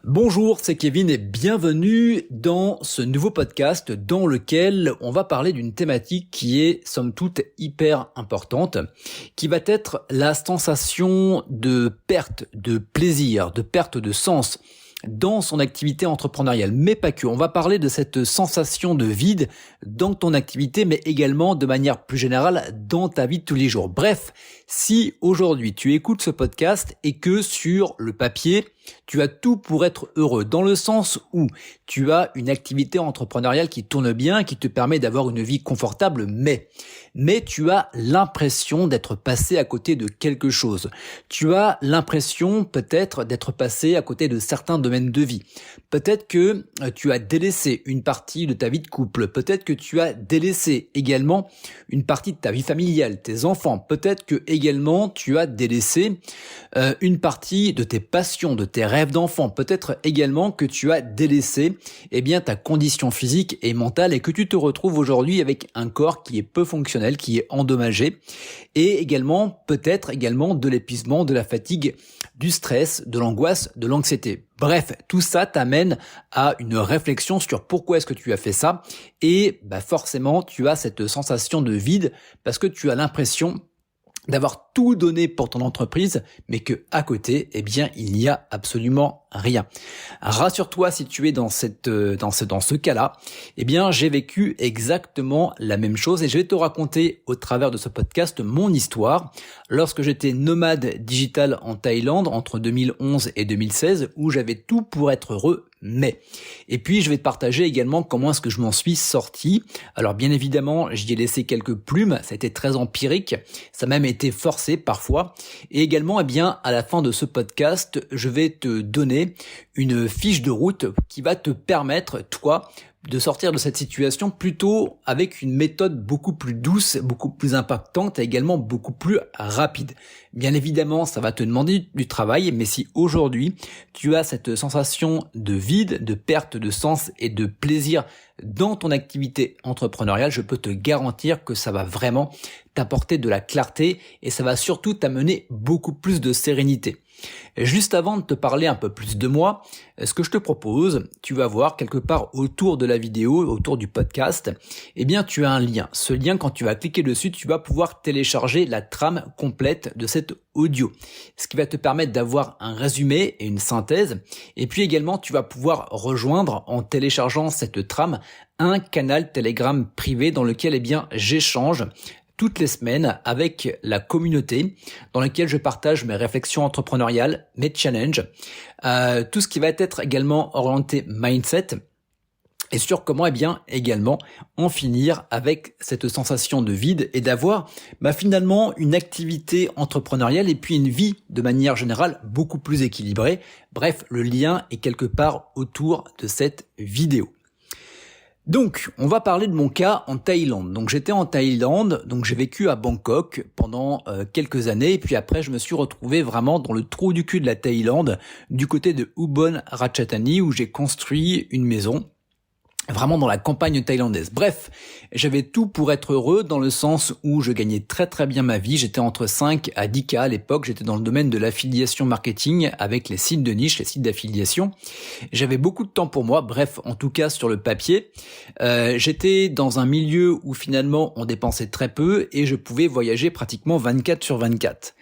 Bonjour, c'est Kevin et bienvenue dans ce nouveau podcast dans lequel on va parler d'une thématique qui est somme toute hyper importante, qui va être la sensation de perte de plaisir, de perte de sens dans son activité entrepreneuriale, mais pas que. On va parler de cette sensation de vide dans ton activité, mais également de manière plus générale dans ta vie de tous les jours. Bref, si aujourd'hui tu écoutes ce podcast et que sur le papier, tu as tout pour être heureux, dans le sens où tu as une activité entrepreneuriale qui tourne bien, qui te permet d'avoir une vie confortable, mais tu as l'impression d'être passé à côté de quelque chose. Tu as l'impression peut-être d'être passé à côté de certains domaines de vie. Peut-être que tu as délaissé une partie de ta vie de couple. Peut-être que tu as délaissé également une partie de ta vie familiale, tes enfants. Peut-être que également tu as délaissé une partie de tes passions, de tes rêves d'enfant. Peut-être également que tu as délaissé ta condition physique et mentale et que tu te retrouves aujourd'hui avec un corps qui est peu fonctionnel, qui est endommagé, et également peut-être également de l'épuisement, de la fatigue, du stress, de l'angoisse, de l'anxiété. Bref, tout ça t'amène à une réflexion sur pourquoi est-ce que tu as fait ça, et forcément tu as cette sensation de vide parce que tu as l'impression d'avoir tout donné pour ton entreprise, mais que à côté, il n'y a absolument rien. Rassure-toi, si tu es dans ce cas-là, j'ai vécu exactement la même chose et je vais te raconter au travers de ce podcast mon histoire lorsque j'étais nomade digital en Thaïlande entre 2011 et 2016 où j'avais tout pour être heureux. Et puis je vais te partager également comment est-ce que je m'en suis sorti. Alors bien évidemment, j'y ai laissé quelques plumes, ça a été très empirique, ça a même été forcé parfois. Et également, à la fin de ce podcast, je vais te donner une fiche de route qui va te permettre, toi, de sortir de cette situation plutôt avec une méthode beaucoup plus douce, beaucoup plus impactante et également beaucoup plus rapide. Bien évidemment, ça va te demander du travail, mais si aujourd'hui tu as cette sensation de vide, de perte de sens et de plaisir dans ton activité entrepreneuriale, je peux te garantir que ça va vraiment t'apporter de la clarté et ça va surtout t'amener beaucoup plus de sérénité. Juste avant de te parler un peu plus de moi, ce que je te propose, tu vas voir quelque part autour de la vidéo, autour du podcast, tu as un lien. Ce lien, quand tu vas cliquer dessus, tu vas pouvoir télécharger la trame complète de cet audio. Ce qui va te permettre d'avoir un résumé et une synthèse. Et puis également, tu vas pouvoir rejoindre en téléchargeant cette trame un canal Telegram privé dans lequel j'échange toutes les semaines avec la communauté dans laquelle je partage mes réflexions entrepreneuriales, mes challenges, tout ce qui va être également orienté mindset et sur comment également en finir avec cette sensation de vide et d'avoir finalement une activité entrepreneuriale et puis une vie de manière générale beaucoup plus équilibrée. Bref, le lien est quelque part autour de cette vidéo. Donc, on va parler de mon cas en Thaïlande. Donc, j'étais en Thaïlande, donc j'ai vécu à Bangkok pendant quelques années, et puis après, je me suis retrouvé vraiment dans le trou du cul de la Thaïlande, du côté de Ubon Ratchathani, où j'ai construit une maison, vraiment dans la campagne thaïlandaise. Bref, j'avais tout pour être heureux dans le sens où je gagnais très très bien ma vie. J'étais entre 5 à 10K à l'époque. J'étais dans le domaine de l'affiliation marketing avec les sites de niche, les sites d'affiliation. J'avais beaucoup de temps pour moi. Bref, en tout cas sur le papier. J'étais dans un milieu où finalement on dépensait très peu et je pouvais voyager pratiquement 24/24.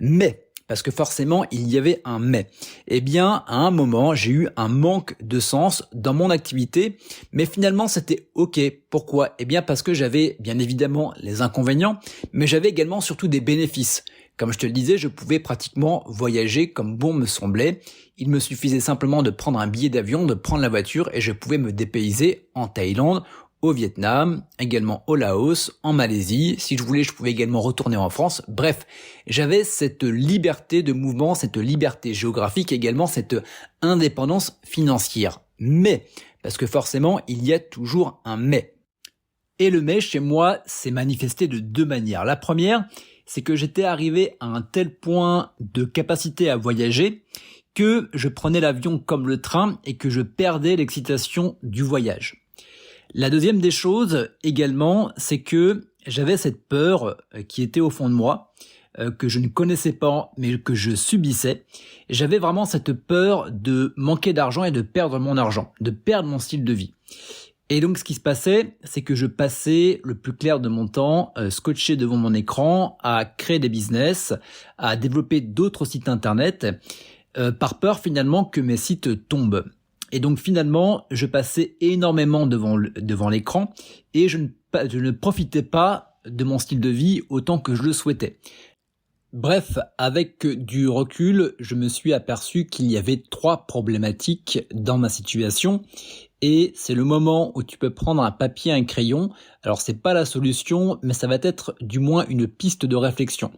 Mais parce que forcément, il y avait un mais. À un moment, j'ai eu un manque de sens dans mon activité, mais finalement, c'était OK. Pourquoi ? Parce que j'avais bien évidemment les inconvénients, mais j'avais également surtout des bénéfices. Comme je te le disais, je pouvais pratiquement voyager comme bon me semblait. Il me suffisait simplement de prendre un billet d'avion, de prendre la voiture et je pouvais me dépayser en Thaïlande, au Vietnam, également au Laos, en Malaisie. Si je voulais, je pouvais également retourner en France. Bref, j'avais cette liberté de mouvement, cette liberté géographique, également cette indépendance financière. Mais, parce que forcément, il y a toujours un mais. Et le mais, chez moi, s'est manifesté de deux manières. La première, c'est que j'étais arrivé à un tel point de capacité à voyager que je prenais l'avion comme le train et que je perdais l'excitation du voyage. La deuxième des choses également, c'est que j'avais cette peur qui était au fond de moi que je ne connaissais pas, mais que je subissais. J'avais vraiment cette peur de manquer d'argent et de perdre mon argent, de perdre mon style de vie. Et donc ce qui se passait, c'est que je passais le plus clair de mon temps scotché devant mon écran à créer des business, à développer d'autres sites internet, par peur finalement que mes sites tombent. Et donc finalement, je passais énormément devant l'écran et je ne profitais pas de mon style de vie autant que je le souhaitais. Bref, avec du recul, je me suis aperçu qu'il y avait 3 problématiques dans ma situation et c'est le moment où tu peux prendre un papier et un crayon. Alors c'est pas la solution, mais ça va être du moins une piste de réflexion.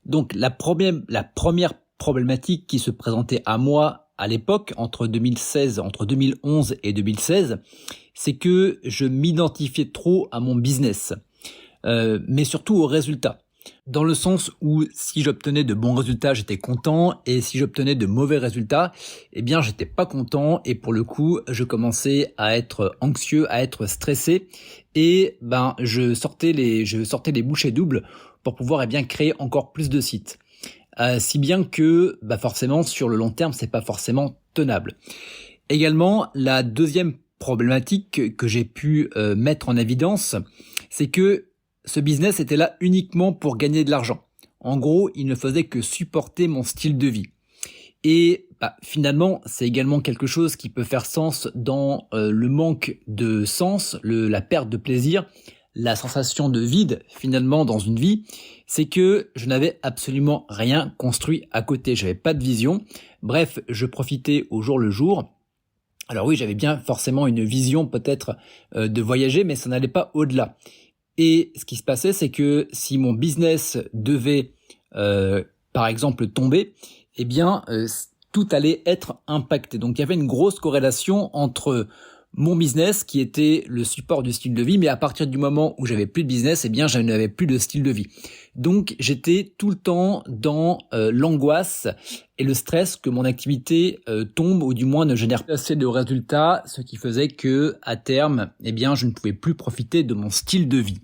Donc la première problématique qui se présentait à moi à l'époque, entre 2011 et 2016, c'est que je m'identifiais trop à mon business, mais surtout aux résultats. Dans le sens où si j'obtenais de bons résultats, j'étais content, et si j'obtenais de mauvais résultats, eh bien j'étais pas content, et pour le coup, je commençais à être anxieux, à être stressé, et je sortais les bouchées doubles pour pouvoir créer encore plus de sites. Si bien que forcément sur le long terme, c'est pas forcément tenable. Également, la deuxième problématique que j'ai pu mettre en évidence, c'est que ce business était là uniquement pour gagner de l'argent. En gros, il ne faisait que supporter mon style de vie. Et finalement, c'est également quelque chose qui peut faire sens dans le manque de sens, la perte de plaisir, la sensation de vide finalement dans une vie. C'est que je n'avais absolument rien construit à côté. J'avais pas de vision. Bref, je profitais au jour le jour. Alors oui, j'avais bien forcément une vision peut-être de voyager, mais ça n'allait pas au-delà. Et ce qui se passait, c'est que si mon business devait, par exemple, tomber, tout allait être impacté. Donc, il y avait une grosse corrélation entre mon business, qui était le support du style de vie, mais à partir du moment où j'avais plus de business, je n'avais plus de style de vie. Donc, j'étais tout le temps dans l'angoisse et le stress que mon activité tombe, ou du moins ne génère pas assez de résultats, ce qui faisait que, à terme, je ne pouvais plus profiter de mon style de vie.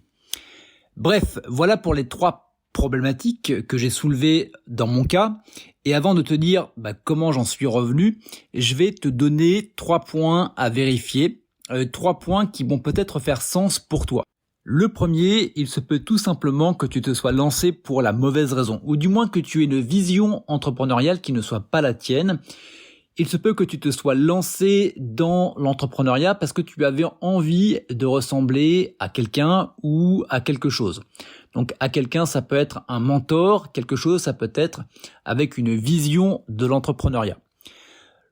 Bref, voilà pour les 3 problématiques que j'ai soulevées dans mon cas. Et avant de te dire comment j'en suis revenu, je vais te donner 3 points à vérifier, 3 points qui vont peut-être faire sens pour toi. Le premier, il se peut tout simplement que tu te sois lancé pour la mauvaise raison, ou du moins que tu aies une vision entrepreneuriale qui ne soit pas la tienne. Il se peut que tu te sois lancé dans l'entrepreneuriat parce que tu avais envie de ressembler à quelqu'un ou à quelque chose. Donc à quelqu'un, ça peut être un mentor, quelque chose, ça peut être avec une vision de l'entrepreneuriat.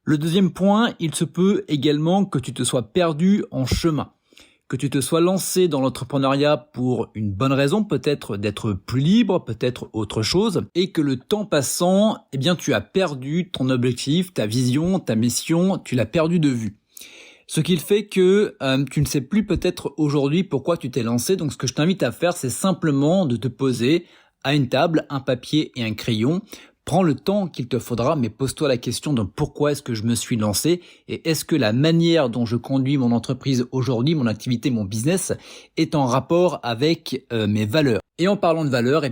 Le deuxième point, il se peut également que tu te sois perdu en chemin, que tu te sois lancé dans l'entrepreneuriat pour une bonne raison, peut-être d'être plus libre, peut-être autre chose, et que le temps passant, tu as perdu ton objectif, ta vision, ta mission, tu l'as perdu de vue. Ce qui fait que tu ne sais plus peut-être aujourd'hui pourquoi tu t'es lancé. Donc ce que je t'invite à faire, c'est simplement de te poser à une table, un papier et un crayon. Prends le temps qu'il te faudra, mais pose-toi la question de pourquoi est-ce que je me suis lancé et est-ce que la manière dont je conduis mon entreprise aujourd'hui, mon activité, mon business est en rapport avec mes valeurs. Et en parlant de valeurs,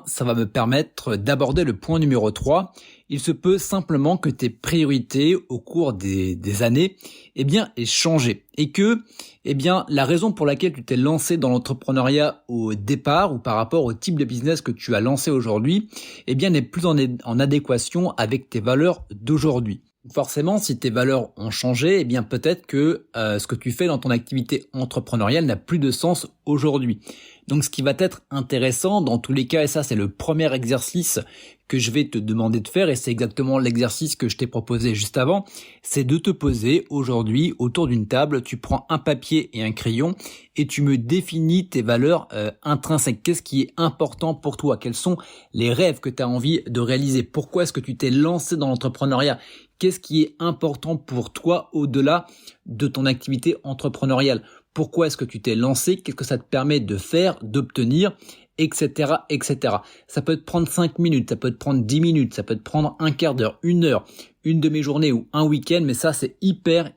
ça va me permettre d'aborder le point numéro 3. Il se peut simplement que tes priorités au cours des années aient changé et que la raison pour laquelle tu t'es lancé dans l'entrepreneuriat au départ ou par rapport au type de business que tu as lancé aujourd'hui n'est plus en adéquation avec tes valeurs d'aujourd'hui. Forcément, si tes valeurs ont changé, peut-être que ce que tu fais dans ton activité entrepreneuriale n'a plus de sens aujourd'hui. Donc ce qui va être intéressant dans tous les cas, et ça c'est le premier exercice que je vais te demander de faire, et c'est exactement l'exercice que je t'ai proposé juste avant, c'est de te poser aujourd'hui autour d'une table, tu prends un papier et un crayon et tu me définis tes valeurs intrinsèques. Qu'est-ce qui est important pour toi? Quels sont les rêves que tu as envie de réaliser? Pourquoi est-ce que tu t'es lancé dans l'entrepreneuriat? Qu'est-ce qui est important pour toi au-delà de ton activité entrepreneuriale? Pourquoi est-ce que tu t'es lancé? Qu'est-ce que ça te permet de faire, d'obtenir, etc., etc. Ça peut te prendre 5 minutes, ça peut te prendre 10 minutes, ça peut te prendre un quart d'heure, 1 heure. une demi-journée ou un week-end, mais ça c'est hyper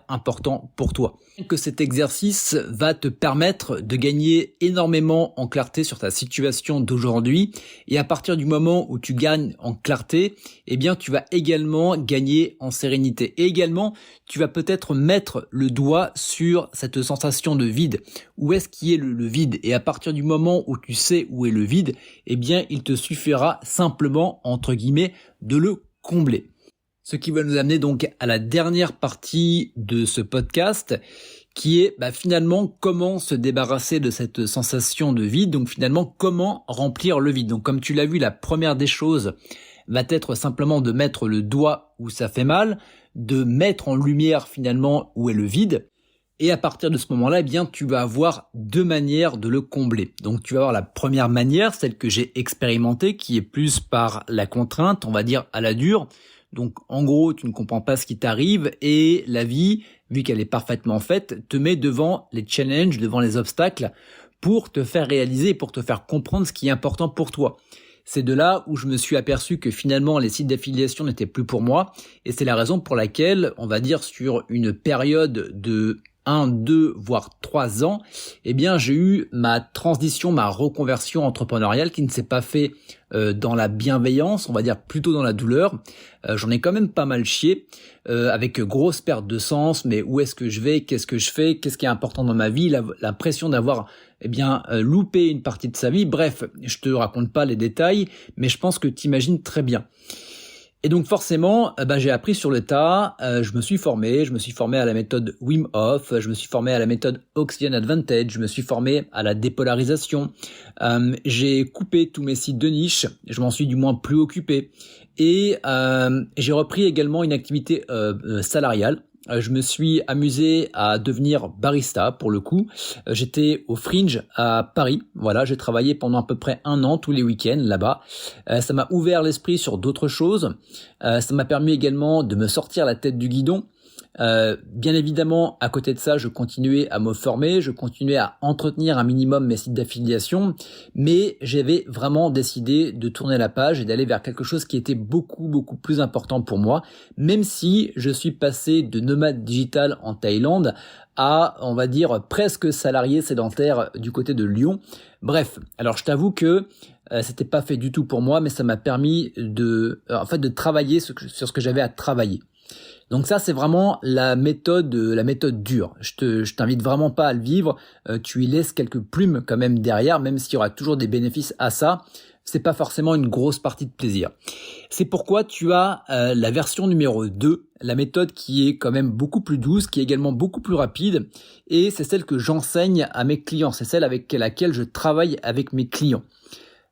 important pour toi. Que cet exercice va te permettre de gagner énormément en clarté sur ta situation d'aujourd'hui, et à partir du moment où tu gagnes en clarté, eh bien tu vas également gagner en sérénité, et également tu vas peut-être mettre le doigt sur cette sensation de vide. Où est-ce qu'il y est le vide? Et à partir du moment où tu sais où est le vide, eh bien il te suffira simplement, entre guillemets, de le combler. Ce qui va nous amener donc à la dernière partie de ce podcast, qui est finalement comment se débarrasser de cette sensation de vide. Donc finalement, comment remplir le vide. Donc comme tu l'as vu, la première des choses va être simplement de mettre le doigt où ça fait mal, de mettre en lumière finalement où est le vide. Et à partir de ce moment-là, eh bien, tu vas avoir deux manières de le combler. Donc tu vas avoir la première manière, celle que j'ai expérimentée, qui est plus par la contrainte, on va dire à la dure. Donc en gros, tu ne comprends pas ce qui t'arrive et la vie, vu qu'elle est parfaitement faite, te met devant les challenges, devant les obstacles pour te faire réaliser, pour te faire comprendre ce qui est important pour toi. C'est de là où je me suis aperçu que finalement les sites d'affiliation n'étaient plus pour moi, et c'est la raison pour laquelle, on va dire sur une période de 1, 2, voire 3 ans, eh bien j'ai eu ma transition, ma reconversion entrepreneuriale qui ne s'est pas fait dans la bienveillance, on va dire plutôt dans la douleur. J'en ai quand même pas mal chié, avec grosse perte de sens, mais où est-ce que je vais, qu'est-ce que je fais, qu'est-ce qui est important dans ma vie, l'impression d'avoir loupé une partie de sa vie. Bref, je te raconte pas les détails, mais je pense que tu imagines très bien. Et donc forcément, j'ai appris sur le tas, je me suis formé à la méthode Wim Hof, je me suis formé à la méthode Oxygen Advantage, je me suis formé à la dépolarisation, j'ai coupé tous mes sites de niche, je m'en suis du moins plus occupé, et j'ai repris également une activité salariale. Je me suis amusé à devenir barista pour le coup. J'étais au Fringe à Paris. Voilà, j'ai travaillé pendant à peu près 1 an tous les week-ends là-bas. Ça m'a ouvert l'esprit sur d'autres choses. Ça m'a permis également de me sortir la tête du guidon. Bien évidemment, à côté de ça, je continuais à me former, je continuais à entretenir un minimum mes sites d'affiliation, mais j'avais vraiment décidé de tourner la page et d'aller vers quelque chose qui était beaucoup plus important pour moi, même si je suis passé de nomade digital en Thaïlande à, on va dire, presque salarié sédentaire du côté de Lyon. Bref, alors je t'avoue que c'était pas fait du tout pour moi, mais ça m'a permis de travailler sur ce que j'avais à travailler. Donc ça, c'est vraiment la méthode dure. Je t'invite vraiment pas à le vivre. Tu y laisses quelques plumes quand même derrière, même s'il y aura toujours des bénéfices à ça. C'est pas forcément une grosse partie de plaisir. C'est pourquoi tu as la version numéro 2, la méthode qui est quand même beaucoup plus douce, qui est également beaucoup plus rapide, et c'est celle que j'enseigne à mes clients. C'est celle avec laquelle je travaille avec mes clients.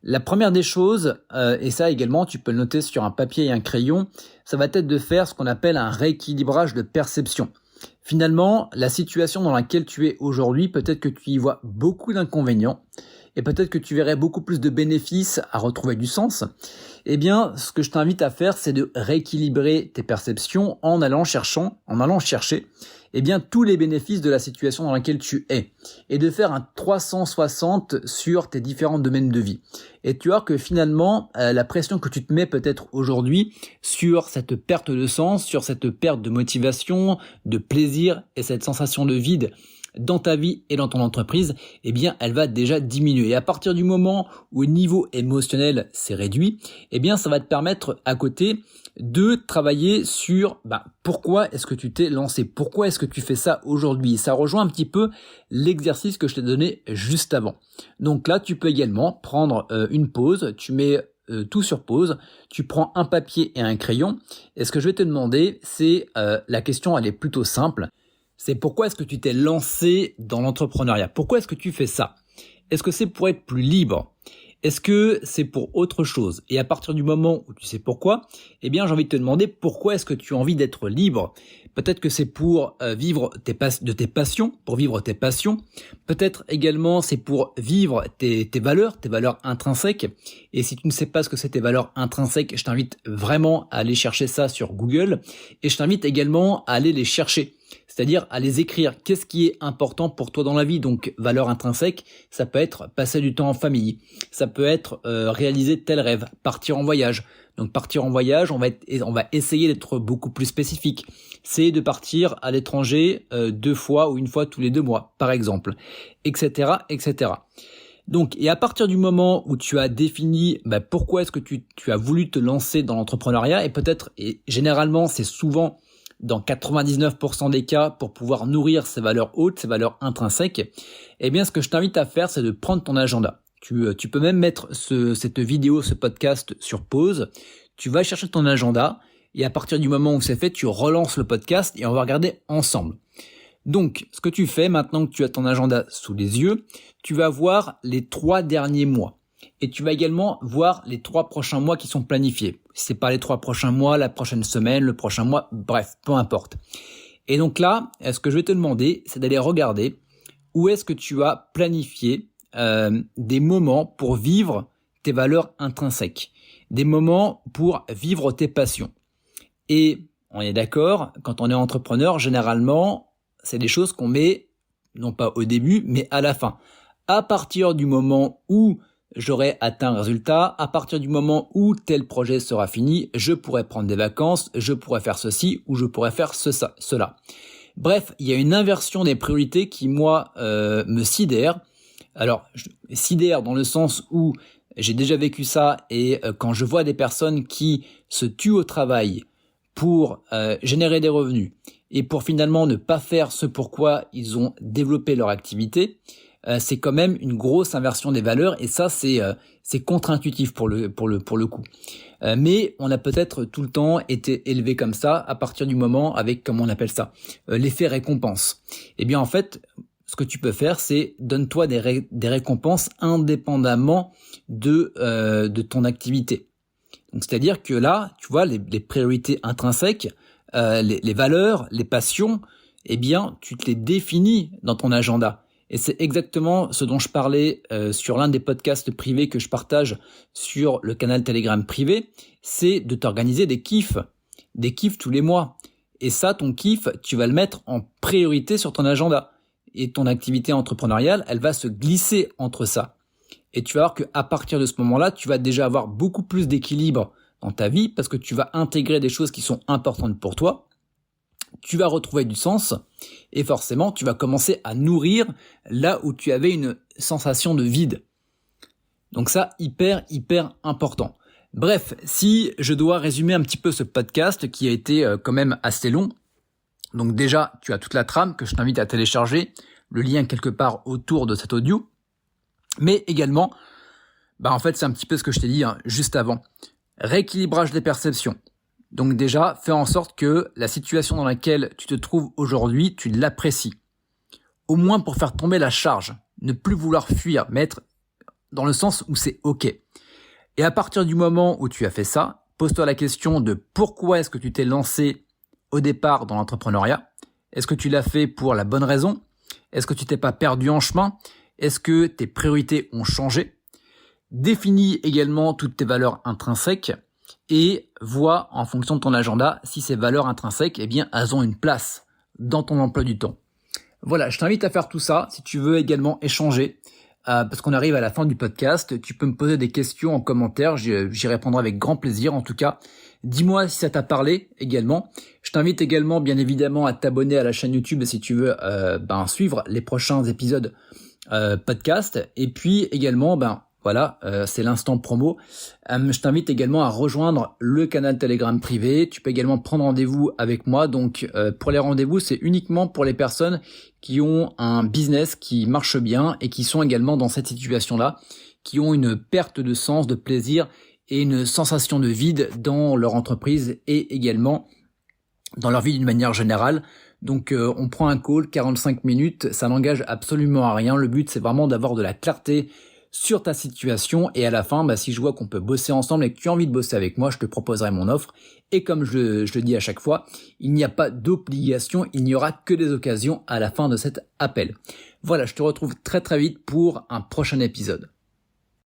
La première des choses, et ça également tu peux le noter sur un papier et un crayon, ça va être de faire ce qu'on appelle un rééquilibrage de perception. Finalement, la situation dans laquelle tu es aujourd'hui, peut-être que tu y vois beaucoup d'inconvénients, et peut-être que tu verrais beaucoup plus de bénéfices à retrouver du sens. Eh bien, ce que je t'invite à faire, c'est de rééquilibrer tes perceptions en allant chercher tous les bénéfices de la situation dans laquelle tu es, et de faire un 360 sur tes différents domaines de vie. Et tu vois que finalement, la pression que tu te mets peut-être aujourd'hui sur cette perte de sens, sur cette perte de motivation, de plaisir et cette sensation de vide dans ta vie et dans ton entreprise, eh bien, elle va déjà diminuer. Et à partir du moment où le niveau émotionnel s'est réduit, eh bien, ça va te permettre à côté de travailler sur pourquoi est-ce que tu t'es lancé, pourquoi est-ce que tu fais ça aujourd'hui. Et ça rejoint un petit peu l'exercice que je t'ai donné juste avant. Donc là, tu peux également prendre une pause, tu mets tout sur pause, tu prends un papier et un crayon, et ce que je vais te demander, c'est la question, elle est plutôt simple. C'est pourquoi est-ce que tu t'es lancé dans l'entrepreneuriat? Pourquoi est-ce que tu fais ça? Est-ce que c'est pour être plus libre? Est-ce que c'est pour autre chose? Et à partir du moment où tu sais pourquoi, eh bien j'ai envie de te demander pourquoi est-ce que tu as envie d'être libre? Peut-être que c'est pour vivre de tes passions, pour vivre tes passions. Peut-être également c'est pour vivre tes valeurs intrinsèques. Et si tu ne sais pas ce que c'est tes valeurs intrinsèques, je t'invite vraiment à aller chercher ça sur Google. Et je t'invite également à aller les chercher. C'est-à-dire à les écrire. Qu'est-ce qui est important pour toi dans la vie? Donc, valeur intrinsèque, ça peut être passer du temps en famille. Ça peut être réaliser tel rêve, partir en voyage. Donc partir en voyage, on va essayer d'être beaucoup plus spécifique. C'est de partir à l'étranger 2 fois ou 1 fois tous les 2 mois, par exemple, etc., etc. Donc, et à partir du moment où tu as défini pourquoi est-ce que tu as voulu te lancer dans l'entrepreneuriat, et généralement c'est souvent dans 99% des cas pour pouvoir nourrir ces valeurs hautes, ces valeurs intrinsèques, eh bien ce que je t'invite à faire, c'est de prendre ton agenda. Tu peux même mettre cette vidéo, ce podcast sur pause, tu vas chercher ton agenda et à partir du moment où c'est fait, tu relances le podcast et on va regarder ensemble. Donc, ce que tu fais maintenant que tu as ton agenda sous les yeux, tu vas voir les 3 derniers mois. Et tu vas également voir les 3 prochains mois qui sont planifiés. Si c'est pas les 3 prochains mois, la prochaine semaine, le prochain mois, bref, peu importe. Et donc là, ce que je vais te demander, c'est d'aller regarder où est-ce que tu as planifié des moments pour vivre tes valeurs intrinsèques. Des moments pour vivre tes passions. Et on est d'accord, quand on est entrepreneur, généralement, c'est des choses qu'on met, non pas au début, mais à la fin. À partir du moment où j'aurai atteint un résultat, à partir du moment où tel projet sera fini, je pourrai prendre des vacances, je pourrai faire ceci ou je pourrai faire cela. Bref, il y a une inversion des priorités qui, moi, me sidère. Alors, sidère dans le sens où j'ai déjà vécu ça et quand je vois des personnes qui se tuent au travail pour générer des revenus et pour finalement ne pas faire ce pourquoi ils ont développé leur activité, c'est quand même une grosse inversion des valeurs et ça c'est contre-intuitif pour le coup. Mais on a peut-être tout le temps été élevé comme ça à partir du moment avec, comment on appelle ça, l'effet récompense. Eh bien en fait, ce que tu peux faire, c'est donne-toi des récompenses indépendamment de ton activité. Donc c'est-à-dire que là, tu vois, les priorités intrinsèques, les valeurs, les passions, eh bien, tu te les définis dans ton agenda. Et c'est exactement ce dont je parlais sur l'un des podcasts privés que je partage sur le canal Telegram privé, c'est de t'organiser des kiffs tous les mois. Et ça, ton kiff, tu vas le mettre en priorité sur ton agenda. Et ton activité entrepreneuriale, elle va se glisser entre ça. Et tu vas voir qu'à partir de ce moment-là, tu vas déjà avoir beaucoup plus d'équilibre dans ta vie parce que tu vas intégrer des choses qui sont importantes pour toi. Tu vas retrouver du sens et forcément, tu vas commencer à nourrir là où tu avais une sensation de vide. Donc ça, hyper important. Bref, si je dois résumer un petit peu ce podcast qui a été quand même assez long, donc déjà, tu as toute la trame que je t'invite à télécharger, le lien quelque part autour de cet audio, mais également, en fait, c'est un petit peu ce que je t'ai dit juste avant. Rééquilibrage des perceptions. Donc déjà, fais en sorte que la situation dans laquelle tu te trouves aujourd'hui, tu l'apprécies. Au moins pour faire tomber la charge. Ne plus vouloir fuir, mais être dans le sens où c'est OK. Et à partir du moment où tu as fait ça, pose-toi la question de pourquoi est-ce que tu t'es lancé au départ dans l'entrepreneuriat. Est-ce que tu l'as fait pour la bonne raison? Est-ce que tu t'es pas perdu en chemin? Est-ce que tes priorités ont changé? Définis également toutes tes valeurs intrinsèques et vois en fonction de ton agenda si ces valeurs intrinsèques, eh bien, elles ont une place dans ton emploi du temps. Voilà, je t'invite à faire tout ça. Si tu veux également échanger, parce qu'on arrive à la fin du podcast, tu peux me poser des questions en commentaire, j'y répondrai avec grand plaisir. En tout cas, dis-moi si ça t'a parlé également. Je t'invite également, bien évidemment, à t'abonner à la chaîne YouTube si tu veux suivre les prochains épisodes podcast. Et puis également, voilà, c'est l'instant promo. Je t'invite également à rejoindre le canal Telegram privé. Tu peux également prendre rendez-vous avec moi. Donc, pour les rendez-vous, c'est uniquement pour les personnes qui ont un business qui marche bien et qui sont également dans cette situation-là, qui ont une perte de sens, de plaisir et une sensation de vide dans leur entreprise et également dans leur vie d'une manière générale. Donc on prend un call, 45 minutes, ça n'engage absolument à rien. Le but, c'est vraiment d'avoir de la clarté sur ta situation et à la fin, si je vois qu'on peut bosser ensemble et que tu as envie de bosser avec moi, je te proposerai mon offre. Et comme je le dis à chaque fois, il n'y a pas d'obligation, il n'y aura que des occasions à la fin de cet appel. Voilà, je te retrouve très vite pour un prochain épisode.